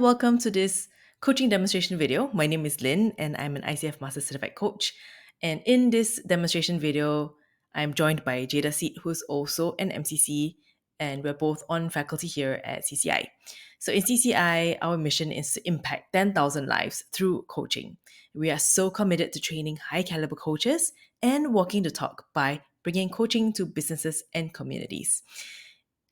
welcome to this coaching demonstration video. My name is Lynn and I'm an ICF Master Certified Coach. And in this demonstration video, I'm joined by Jada Seed, who's also an MCC, and we're both on faculty here at CCI. So in CCI, our mission is to impact 10,000 lives through coaching. We are so committed to training high caliber coaches and walking the talk by bringing coaching to businesses and communities.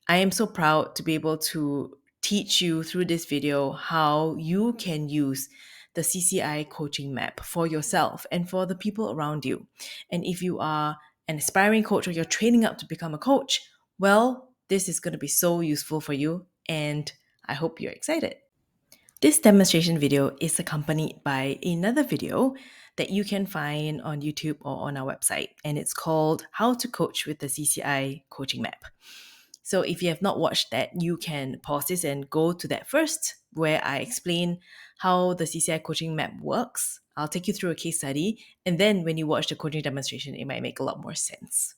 I am so proud to be able to teach you through this video how you can use the CCI coaching map for yourself and for the people around you. And if you are an aspiring coach or you're training up to become a coach, well, this is going to be so useful for you. And I hope you're excited. This demonstration video is accompanied by another video that you can find on YouTube or on our website. And it's called How to Coach with the CCI Coaching Map. So if you have not watched that, you can pause this and go to that first, where I explain how the CCI coaching map works. I'll take you through a case study, and then when you watch the coaching demonstration, it might make a lot more sense.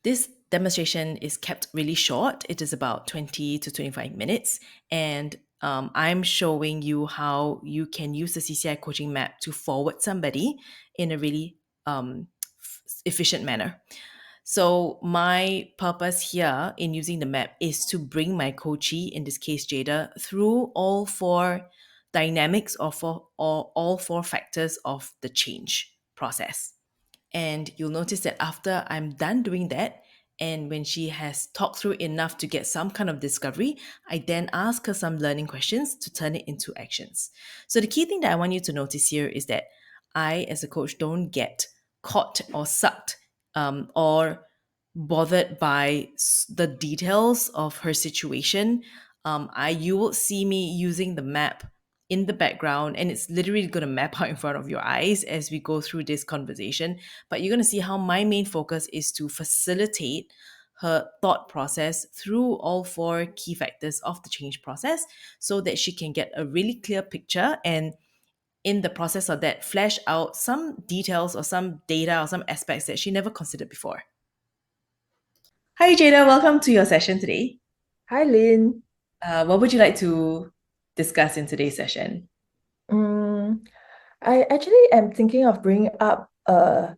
This demonstration is kept really short. It is about 20 to 25 minutes, and I'm showing you how you can use the CCI coaching map to forward somebody in a really efficient manner. So my purpose here in using the map is to bring my coachee, in this case Jada, through all four dynamics or all four factors of the change process. And you'll notice that after I'm done doing that, and when she has talked through enough to get some kind of discovery, I then ask her some learning questions to turn it into actions. So the key thing that I want you to notice here is that I, as a coach, don't get caught or sucked or bothered by the details of her situation. You will see me using the map in the background, and it's literally going to map out in front of your eyes as we go through this conversation. But you're going to see how my main focus is to facilitate her thought process through all four key factors of the change process so that she can get a really clear picture, and in the process of that, flesh out some details or some data or some aspects that she never considered before. Hi, Jada. Welcome to your session today. Hi, Lynn. What would you like to discuss in today's session? I actually am thinking of bringing up a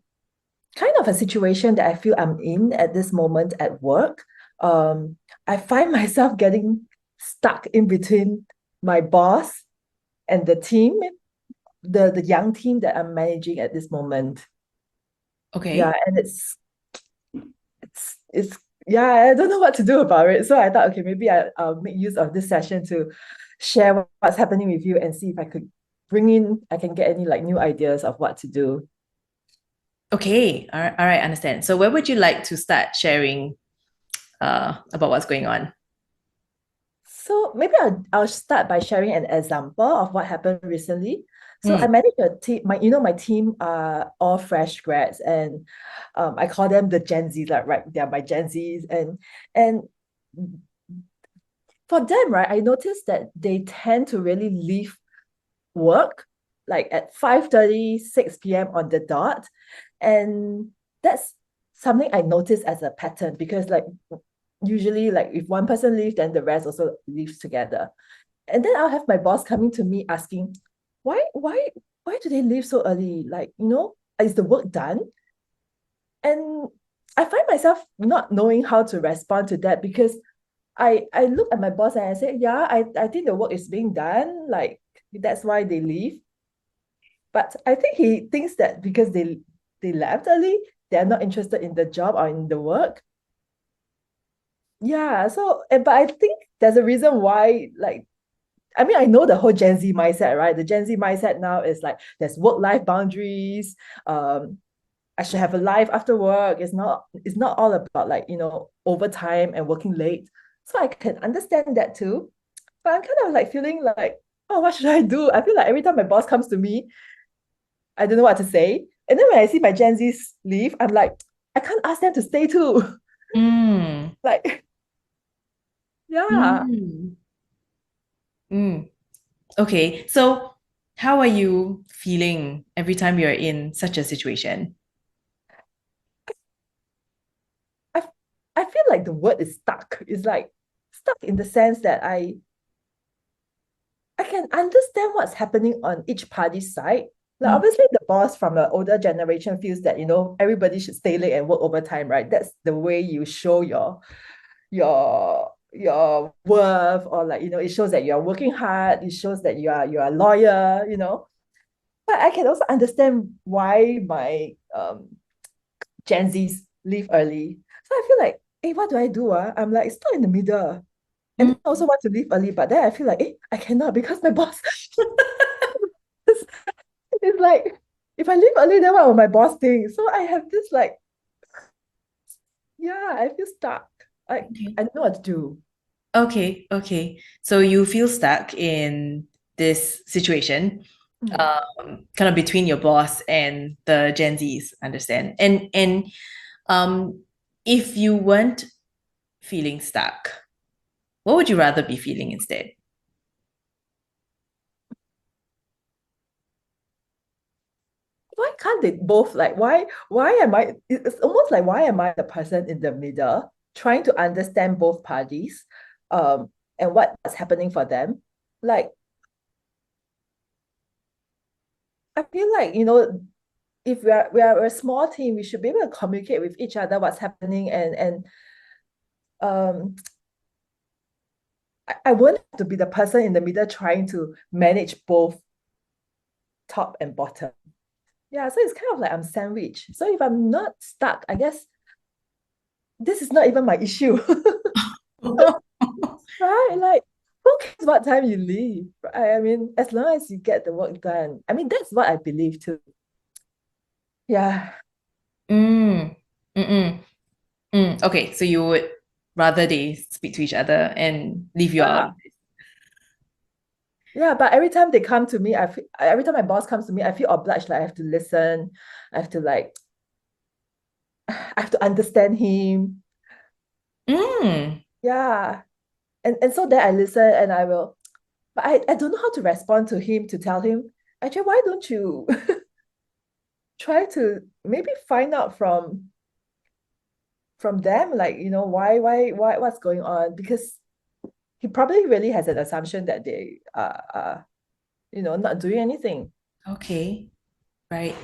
kind of a situation that I feel I'm in at this moment at work. I find myself getting stuck in between my boss and the team, the young team that I'm managing at this moment. Yeah, Okay. and it's yeah, I don't know what to do about it. So I thought, okay, maybe I'll make use of this session to share what's happening with you and see if I can get any like new ideas of what to do. Okay. All right. Understand. So where would you like to start sharing about what's going on? So maybe I'll start by sharing an example of what happened recently. So I Mm, manage a team. My team are all fresh grads, and I call them the Gen Zs. Like, right, they're my Gen Zs, and for them, right, I noticed that they tend to really leave work like at 5:30, 6 p.m. on the dot, and that's something I noticed as a pattern because like usually like if one person leaves, then the rest also leaves together. And then I'll have my boss coming to me asking, why do they leave so early? Like, is the work done? And I find myself not knowing how to respond to that because I look at my boss and I say, yeah, I think the work is being done. Like that's why they leave. But I think he thinks that because they left early, they're not interested in the job or in the work. Yeah, so but I think there's a reason why, like, I mean, I know the whole Gen Z mindset, right? The Gen Z mindset now is like there's work-life boundaries. I should have a life after work. It's not all about like, overtime and working late. So I can understand that too. But I'm kind of like feeling like, oh, what should I do? I feel like every time my boss comes to me, I don't know what to say. And then when I see my Gen Zs leave, I'm like, I can't ask them to stay too. mm, Like, yeah. mm, mm. Okay. So how are you feeling every time you're in such a situation? I I feel like the word is stuck. It's like stuck in the sense that I can understand what's happening on each party's side. Like Mm, obviously the boss from the older generation feels that, everybody should stay late and work overtime, right? That's the way you show your worth, or like, it shows that you're working hard, it shows that you are loyal. But I can also understand why my Gen Zs leave early. So I feel like, hey, what do I do? I'm like stuck in the middle. And mm, then I also want to leave early, but then I feel like, hey, I cannot because my boss it's like, if I leave early, then what will my boss think? So I have this like, yeah, I feel stuck. Like okay. I don't know what to do. Okay, okay. So you feel stuck in this situation, Mm. kind of between your boss and the Gen Zs, understand? And if you weren't feeling stuck, what would you rather be feeling instead? Why can't they both, like, why am I, it's almost like, why am I the person in the middle trying to understand both parties, um and what's happening for them? Like I feel like, if we are a small team, we should be able to communicate with each other what's happening, and um I wouldn't have to be the person in the middle trying to manage both top and bottom. Yeah, so it's kind of like I'm sandwiched. So if I'm not stuck, I guess this is not even my issue. Right? Like, who cares what time you leave? I mean, as long as you get the work done. I mean, that's what I believe too. Yeah. Mm, mm-mm, Okay, so you would rather they speak to each other and leave you out. Yeah. Yeah, but every time they come to me, every time my boss comes to me, I feel obliged. Like I have to listen. I have to like, I have to understand him. Mm, Yeah. And so then I listen and I will, but I don't know how to respond to him to tell him, actually, why don't you try to maybe find out from them, like, why, what's going on? Because he probably really has an assumption that they are not doing anything. okay, right.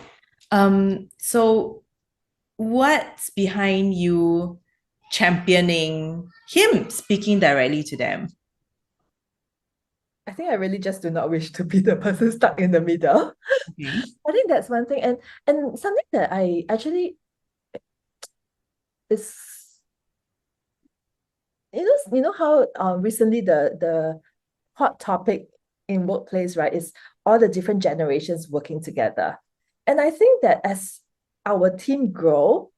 So what's behind you championing him speaking directly to them? I think I really just do not wish to be the person stuck in the middle. Okay. I think that's one thing. And something that I actually is, you know how recently the hot topic in workplace, right, is all the different generations working together. And I think that as our team grow,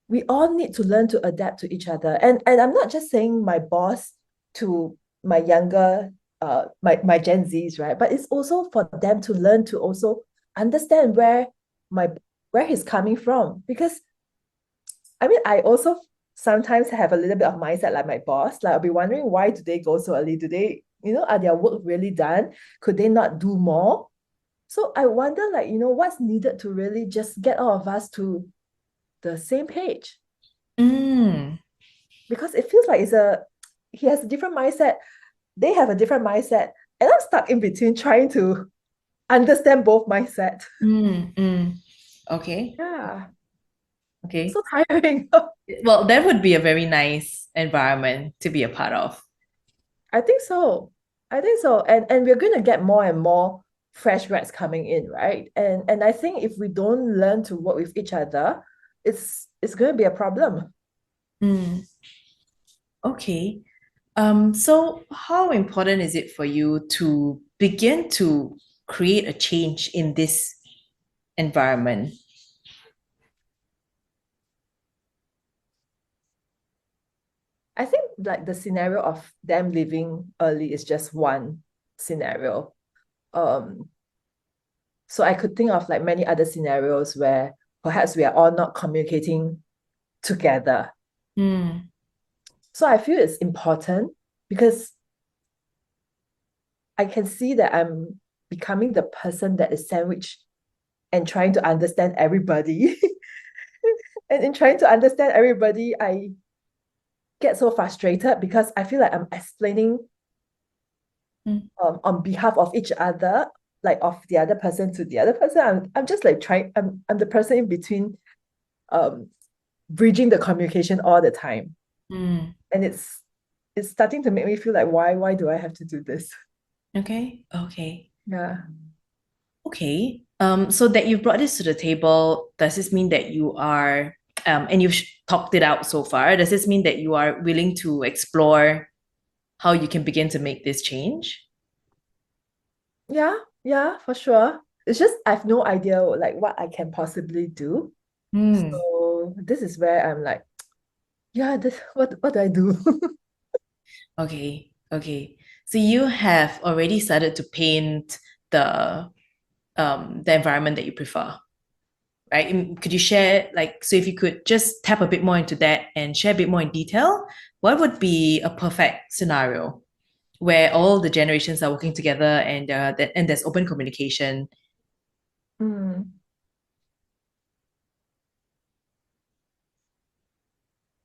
we all need to learn to adapt to each other. And I'm not just saying my boss to my younger my Gen Zs, right? But it's also for them to learn to also understand my where he's coming from. Because I mean, I also sometimes have a little bit of mindset like my boss. Like I'll be wondering, why do they go so early? Do they, are their work really done? Could they not do more? So I wonder, like, what's needed to really just get all of us to the same page, Mm, because it feels like he has a different mindset, they have a different mindset, and I'm stuck in between trying to understand both mindset. mm, mm. Okay. Yeah, Okay. so tiring. Well, that would be a very nice environment to be a part of. I think so. I think so. And we're going to get more and more fresh grads coming in, right? And I think if we don't learn to work with each other, it's going to be a problem. Mm, okay. So how important is it for you to begin to create a change in this environment? I think like the scenario of them leaving early is just one scenario. Um, so I could think of like many other scenarios where perhaps we are all not communicating together. Mm, So I feel it's important because I can see that I'm becoming the person that is sandwiched and trying to understand everybody. And in trying to understand everybody, I get so frustrated because I feel like I'm explaining Mm. on behalf of each other, like of the other person to the other person. I'm just like trying, I'm the person in between, um, bridging the communication all the time. Mm. And it's starting to make me feel like why do I have to do this? Okay. Okay. Yeah. Okay. So that you brought this to the table, does this mean that you are, and you've talked it out so far, does this mean that you are willing to explore how you can begin to make this change? Yeah, yeah, for sure. It's just I've no idea like what I can possibly do. Hmm. So this is where I'm like, yeah, this what do I do? Okay. Okay. So you have already started to paint the environment that you prefer, right? Could you share, like, so if you could just tap a bit more into that and share a bit more in detail, what would be a perfect scenario where all the generations are working together and there's open communication? Hmm.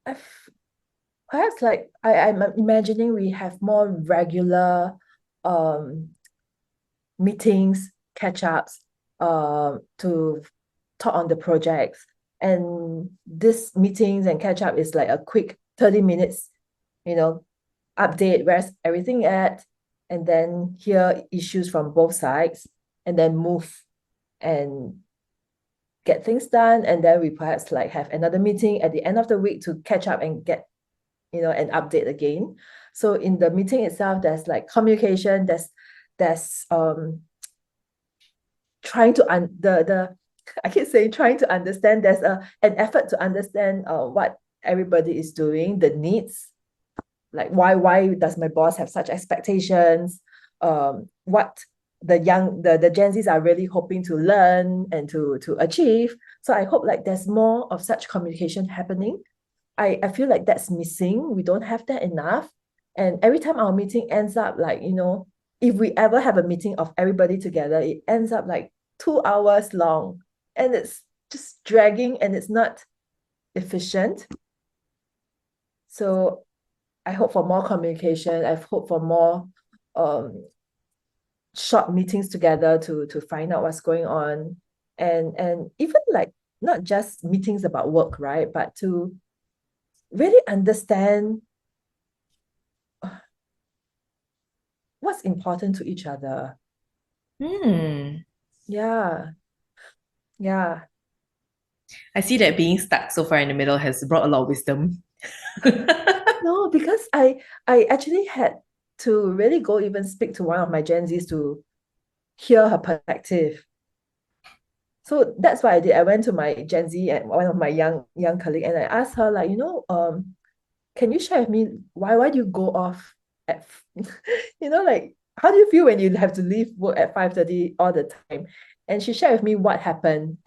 I've perhaps like I'm imagining we have more regular um meetings, catch-ups, to talk on the projects. And this meetings and catch-up is like a quick 30 minutes, you know, update where's everything at, and then hear issues from both sides, and then move and get things done. And then we perhaps like have another meeting at the end of the week to catch up and get, an update again. So in the meeting itself, there's like communication, there's trying to the I keep saying trying to understand. There's an effort to understand what everybody is doing, the needs, like why does my boss have such expectations, what the Gen Zs are really hoping to learn and to achieve. So I hope like there's more of such communication happening. I feel like that's missing. We don't have that enough. And every time our meeting ends up like, if we ever have a meeting of everybody together, it ends up like 2 hours long. And it's just dragging and it's not efficient. So I hope for more communication. I've hoped for more um short meetings together to find out what's going on. And even like not just meetings about work, right? But to really understand what's important to each other. Hmm. Yeah, yeah. I see that being stuck so far in the middle has brought a lot of wisdom. No, because I actually had to really go even speak to one of my Gen Zs to hear her perspective. So that's what I did. I went to my Gen Z and one of my young colleague, and I asked her like, can you share with me why do you go off at like how do you feel when you have to leave work at 5:30 all the time? And she shared with me what happened.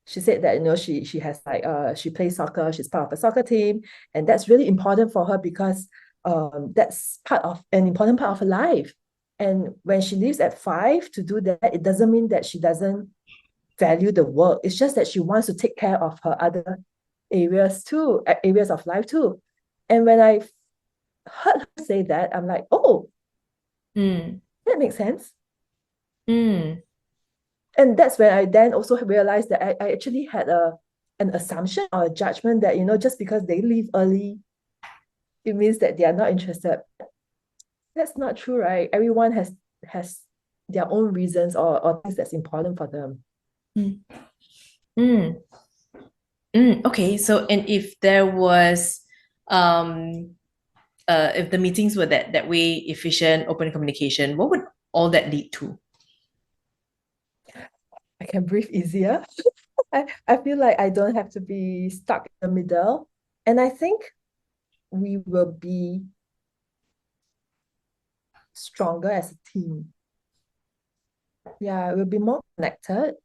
She said that she has like she plays soccer, she's part of a soccer team, and that's really important for her because that's part of an important part of her life. And when she leaves at 5 to do that, it doesn't mean that she doesn't value the work. It's just that she wants to take care of her other areas too, areas of life too. And when I heard her say that, I'm like, oh, Mm. that makes sense. Mm. And that's when I then also realized that I actually had an assumption or a judgment that, just because they leave early, it means that they are not interested. That's not true, right? Everyone has their own reasons or things that's important for them. Mm. Mm. Mm. Okay, so and if there was um if the meetings were that way efficient, open communication, what would all that lead to? I can breathe easier. I feel like I don't have to be stuck in the middle. And I think we will be stronger as a team. Yeah, we'll be more connected.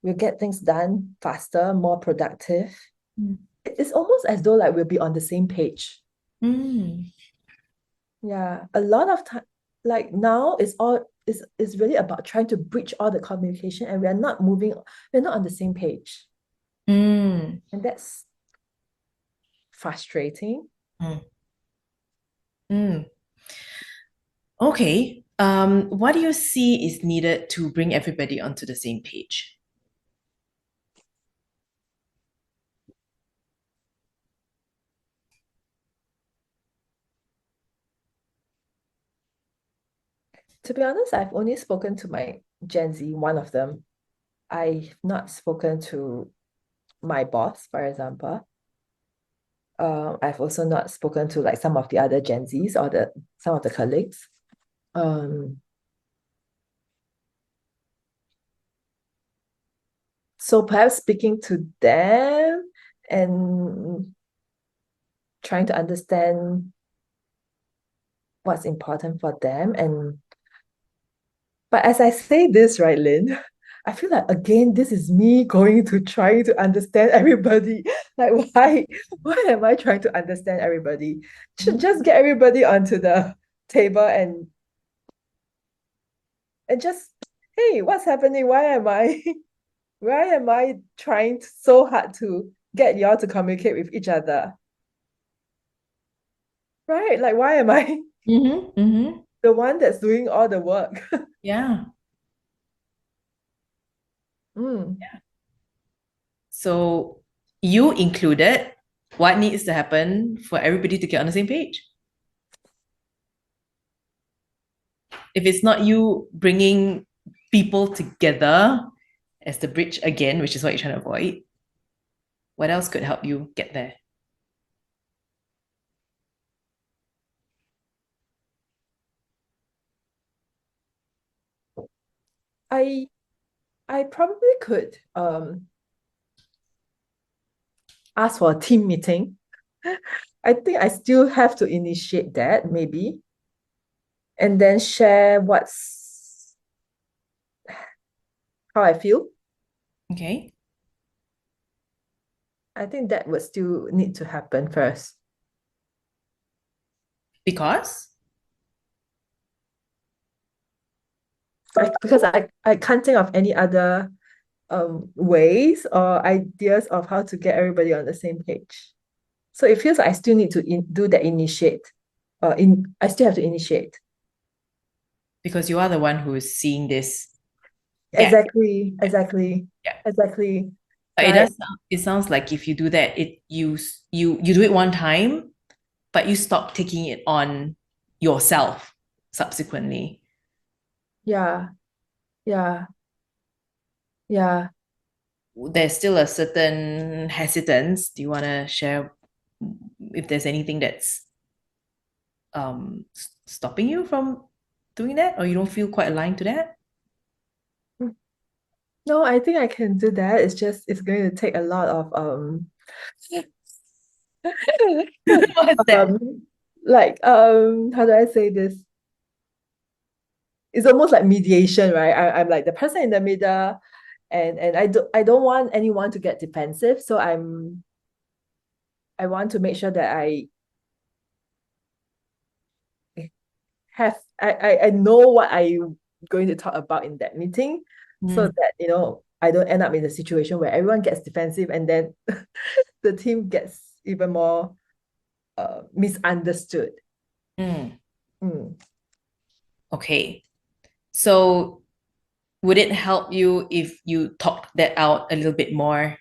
We'll get things done faster, more productive. Mm. It's almost as though like we'll be on the same page. Mm. Yeah, a lot of time, like now, is really about trying to bridge all the communication, and we're not on the same page, Mm. and that's frustrating. Mm. Mm. Okay. What do you see is needed to bring everybody onto the same page? To be honest, I've only spoken to my Gen Z, one of them. I've not spoken to my boss, for example. I've also not spoken to like some of the other Gen Zs or some of the colleagues. Um, so perhaps speaking to them and trying to understand what's important for them. But as I say this, right, Lynn, I feel like again, this is me going to trying to understand everybody. Like, why am I trying to understand everybody? Should just get everybody onto the table and just, hey, what's happening? Why am I trying so hard to get y'all to communicate with each other? Right? Like, why am I Mm-hmm. Mm-hmm. the one that's doing all the work? Yeah. Mm. So you included what needs to happen for everybody to get on the same page. If it's not you bringing people together as the bridge again, which is what you're trying to avoid, what else could help you get there? I I probably could ask for a team meeting. I think I still have to initiate that, maybe, and then share what's how I feel. Okay. I think that would still need to happen first. Because Because I can't think of any other ways or ideas of how to get everybody on the same page. So it feels like I still need to do the initiate. I still have to initiate. because you are the one who's seeing this gap. Exactly, exactly, Yeah. exactly. But it Right. does it sounds like if you do that, you do it one time, but you stop taking it on yourself subsequently. Yeah, yeah, yeah. There's still a certain hesitance. Do you want to share if there's anything that's stopping you from doing that, or you don't feel quite aligned to that? No, I think I can do that. It's just it's going to take a lot of What's that? how do I say this? It's almost like mediation, right? I'm like the person in the middle, and I don't want anyone to get defensive. So I want to make sure that I know what I'm going to talk about in that meeting, so Mm, that I don't end up in a situation where everyone gets defensive and then the team gets even more misunderstood. mm. Mm. Okay. So would it help you if you talked that out a little bit more,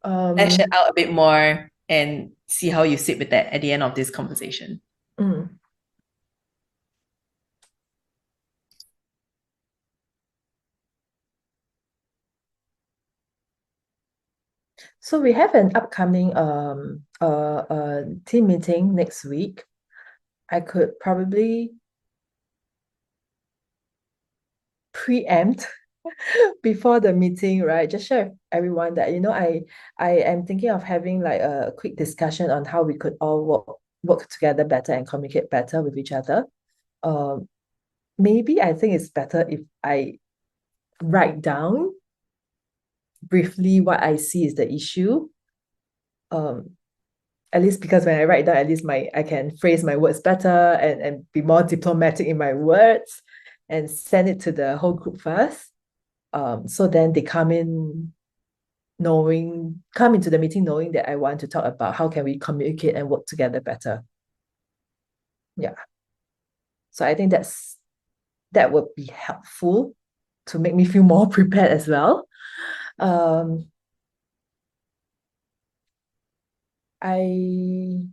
flesh it Um, out a bit more, and see how you sit with that at the end of this conversation? mm. So we have an upcoming team meeting next week. I could probably preempt before the meeting, right? Just share with everyone that I am thinking of having like a quick discussion on how we could all work together better and communicate better with each other. Um, Maybe I think it's better if I write down briefly what I see is the issue. Um, at least because when I write down, at least I can phrase my words better and be more diplomatic in my words and send it to the whole group first. So then they come into the meeting knowing that I want to talk about how can we communicate and work together better. Yeah. So I think that would be helpful to make me feel more prepared as well. Um, I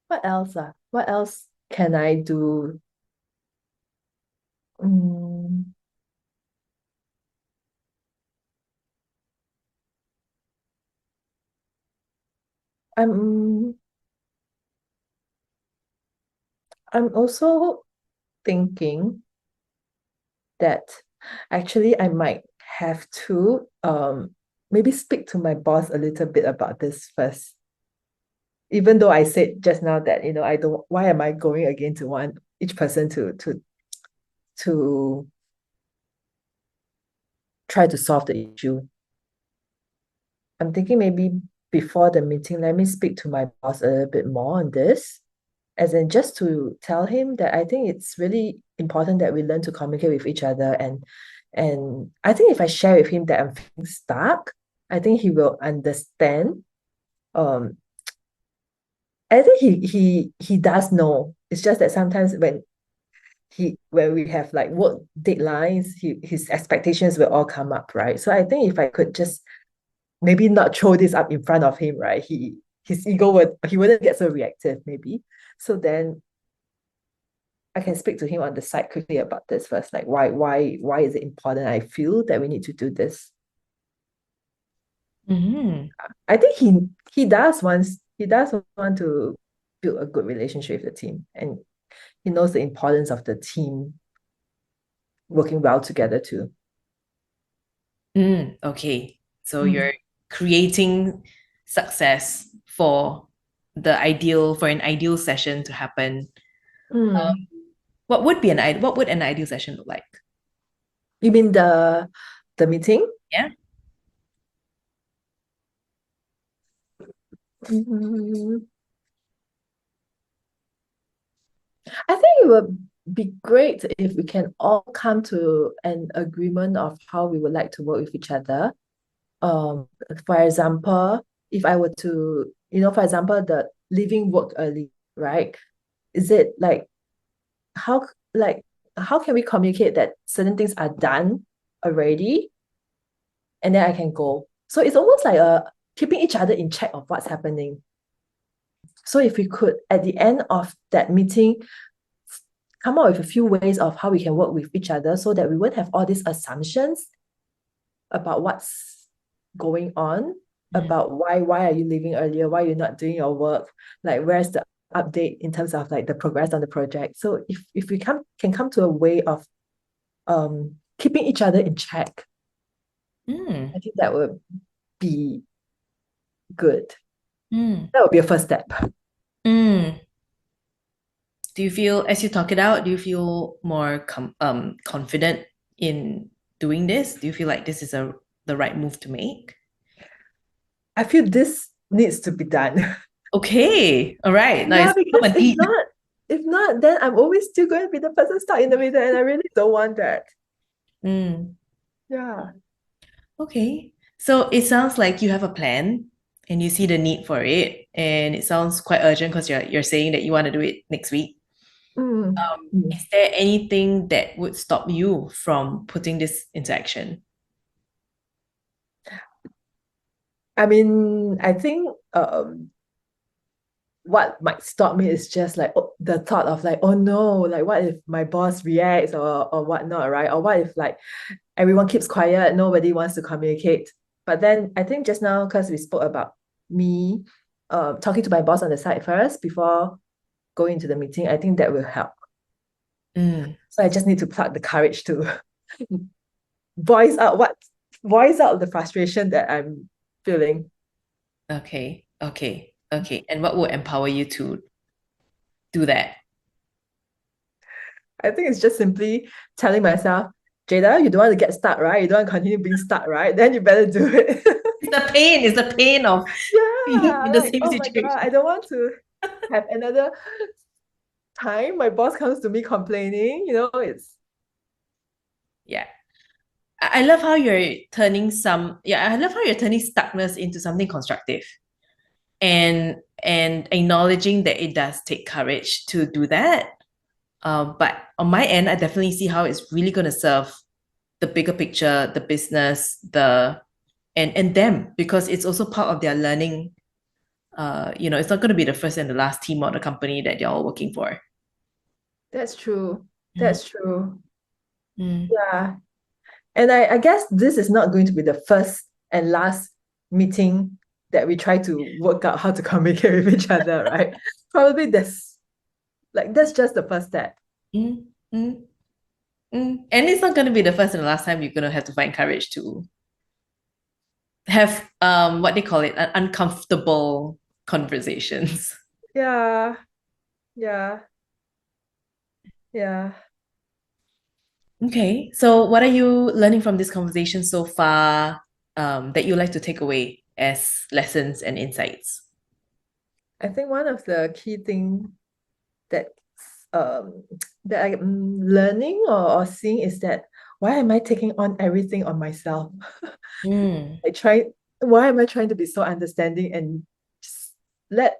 what else? What else can I do? Mm, I'm I'm also thinking that actually I might have to maybe speak to my boss a little bit about this first. Even though I said just now that I don't, why am I going again to want each person to try to solve the issue. I'm thinking maybe before the meeting, let me speak to my boss a little bit more on this, as in just to tell him that I think it's really important that we learn to communicate with each other. And I think if I share with him that I'm feeling stuck, I think he will understand. Um, I think he does know. It's just that sometimes when we have like work deadlines, his expectations will all come up, right? So I think if I could just maybe not throw this up in front of him, right? His ego he wouldn't get so reactive, maybe. So then I can speak to him on the side quickly about this first. Like why is it important? I feel that we need to do this. Mm-hmm. I think he does want to build a good relationship with the team, and he knows the importance of the team working well together too. Okay. So Mm. you're creating success for an ideal session to happen. Mm. What would an ideal session look like? You mean the meeting? Yeah. Mm. I think it would be great if we can all come to an agreement of how we would like to work with each other. Um, for example, if I were to, for example, the leaving work early, right? Is it how like how can we communicate that certain things are done already and then I can go? So it's almost like keeping each other in check of what's happening. So if we could, at the end of that meeting, come up with a few ways of how we can work with each other so that we won't have all these assumptions about what's going on, Mm. about why are you leaving earlier, why you're not doing your work, like where's the update in terms of like the progress on the project. So if we can come to a way of keeping each other in check, Mm. I think that would be good. Mm. That would be a first step. Mm. Do you feel, as you talk it out, do you feel more confident in doing this? Do you feel like this is the right move to make? I feel this needs to be done. Okay, all right. Now Yeah, it's become because a need. if not, then I'm always still going to be the person stuck in the middle, and I really don't want that. Mm. Yeah. Okay. So it sounds like you have a plan and you see the need for it. And it sounds quite urgent because you're saying that you want to do it next week. Mm. Mm. Is there anything that would stop you from putting this into action? I mean, I think what might stop me is just like the thought of like, oh no, like what if my boss reacts or whatnot, right? Or what if like everyone keeps quiet, nobody wants to communicate. But then I think just now, because we spoke about me talking to my boss on the side first before going to the meeting, I think that will help. Mm, So I just need to plug the courage to voice out voice out the frustration that I'm feeling. okay, okay, okay. And what would empower you to do that? I think it's just simply telling myself, Jada, you don't want to get stuck, right? You don't want to continue being stuck, right? Then you better do it. It's the pain of being Yeah, in the like, same oh my God, I situation. don't want to have another time my boss comes to me complaining. It's Yeah. I love how you're turning I love how you're turning stuckness into something constructive and acknowledging that it does take courage to do that. But on my end, I definitely see how it's really going to serve the bigger picture, the business, and them, because it's also part of their learning. It's not going to be the first and the last team or the company that they're all working for. That's true. Mm, That's true. mm, Yeah. And I guess this is not going to be the first and last meeting that we try to work out how to communicate with each other, right? Probably that's just the first step. mm, mm, And it's not going to be the first and the last time you're going to have to find courage to have what they call it, uncomfortable conversations. Yeah, yeah, yeah. Okay, so what are you learning from this conversation so far, that you like to take away as lessons and insights? I think one of the key things that um that I'm learning or seeing is that why am I taking on everything on myself? Mm. I try why am I trying to be so understanding and just let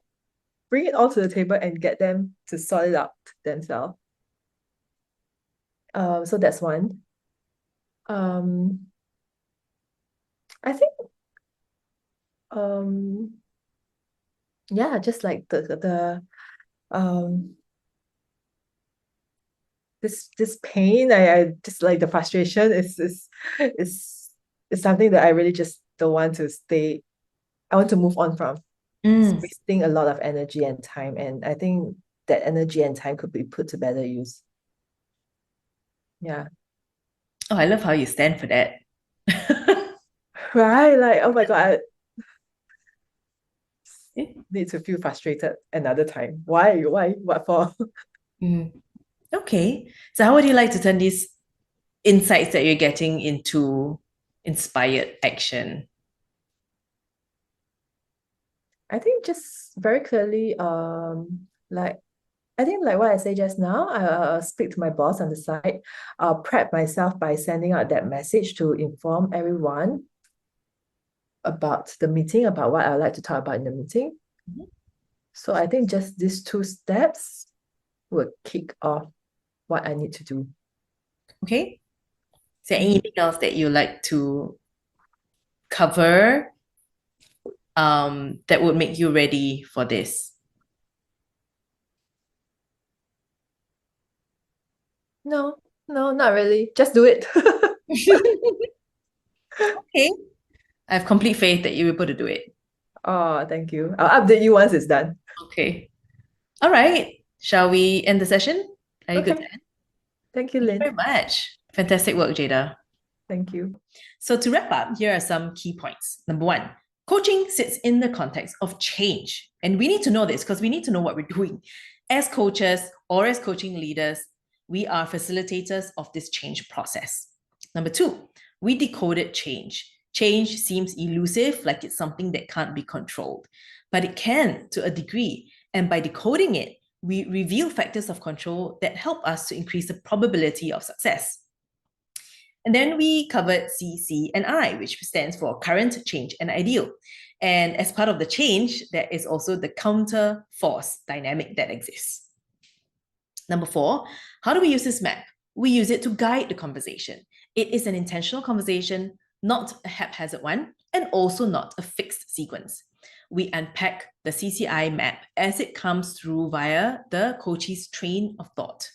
bring it all to the table and get them to sort it out themselves. So that's one. Um, I think um yeah, just like the this pain, I just like the frustration is is something that I really just don't want to stay. I want to move on from. It's Mm. wasting a lot of energy and time, and I think that energy and time could be put to better use. Yeah. Oh, I love how you stand for that. Right. Like, oh my God, I need to feel frustrated another time. Why? Why? What for? Mm. Okay, so how would you like to turn these insights that you're getting into inspired action? I think just very clearly, like I think like what I say just now, I'll speak to my boss on the side. I'll prep myself by sending out that message to inform everyone about the meeting, about what I would like to talk about in the meeting. Mhm. So I think just these two steps would kick off what I need to do. Okay, is there Mhm. anything else that you like to cover, that would make you ready for this? No, no, not really. Just do it. Okay, I have complete faith that you're able to do it. Oh, thank you. I'll update you once it's done. Okay. All right. Shall we end the session? Are you good to Okay. end? Thank you, Thank you Lynn. very much. Fantastic work, Jada. Thank you. So, to wrap up, here are some key points. Number one, coaching sits in the context of change. And we need to know this because we need to know what we're doing. As coaches or as coaching leaders, we are facilitators of this change process. Number two, we decoded change. Change seems elusive, like it's something that can't be controlled, but it can to a degree. And by decoding it, we reveal factors of control that help us to increase the probability of success. And then we covered CCI, which stands for current, change, and ideal. And as part of the change, there is also the counter force dynamic that exists. Number four, how do we use this map? We use it to guide the conversation. It is an intentional conversation, not a haphazard one, and also not a fixed sequence. We unpack the CCI map as it comes through via the coachee's train of thought.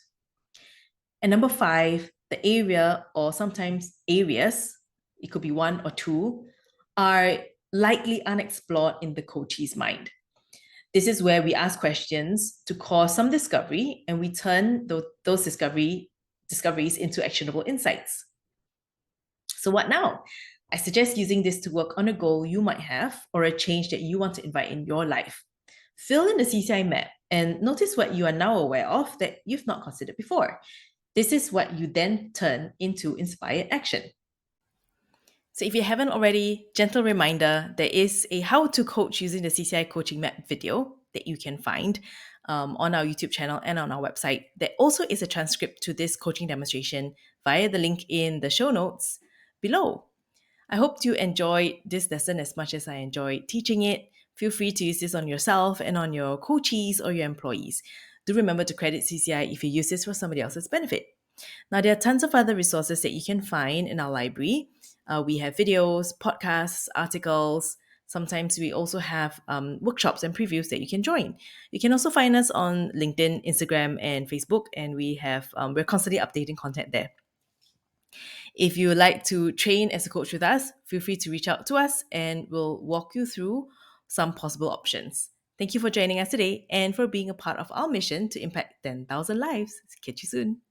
And number five, the area or sometimes areas, it could be one or two, are likely unexplored in the coachee's mind. This is where we ask questions to cause some discovery and we turn those discoveries into actionable insights. So, what now? I suggest using this to work on a goal you might have or a change that you want to invite in your life. Fill in the CCI map and notice what you are now aware of that you've not considered before. This is what you then turn into inspired action. So if you haven't already, gentle reminder, there is a how to coach using the CCI Coaching Map video that you can find on our YouTube channel and on our website. There also is a transcript to this coaching demonstration via the link in the show notes below. I hope you enjoyed this lesson as much as I enjoyed teaching it. Feel free to use this on yourself and on your coachees or your employees. Do remember to credit CCI if you use this for somebody else's benefit. Now, there are tons of other resources that you can find in our library. We have videos, podcasts, articles. Sometimes we also have workshops and previews that you can join. You can also find us on LinkedIn, Instagram, and Facebook, and we're constantly updating content there. If you would like to train as a coach with us, feel free to reach out to us and we'll walk you through some possible options. Thank you for joining us today and for being a part of our mission to impact 10,000 lives. Catch you soon.